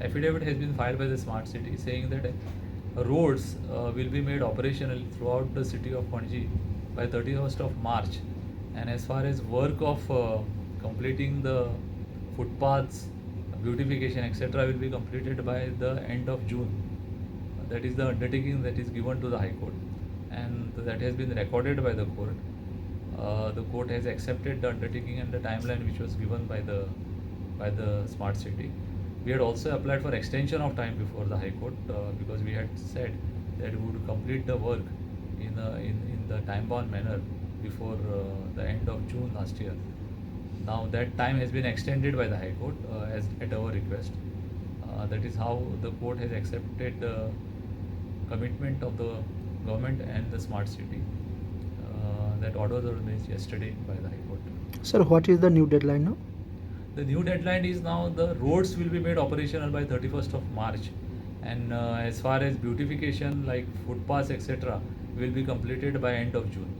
affidavit has been filed by the Smart City saying that roads will be made operational throughout the city of Panaji by 31st of March. And as far as work of completing the footpaths, beautification, etc., will be completed by the end of June. That is the undertaking that is given to the High Court, and that has been recorded by the court. The court has accepted the undertaking and the timeline which was given by the Smart City. We had also applied for extension of time before the High Court because we had said that we would complete the work in the time-bound manner before the end of June last year. Now that time has been extended by the High Court as at our request. That is how the court has accepted the commitment of the government and the Smart City. That order was released yesterday by the High Court. Sir, what is the new deadline now? The new deadline is now the roads will be made operational by 31st of March, and as far as beautification like footpaths etc. will be completed by end of June.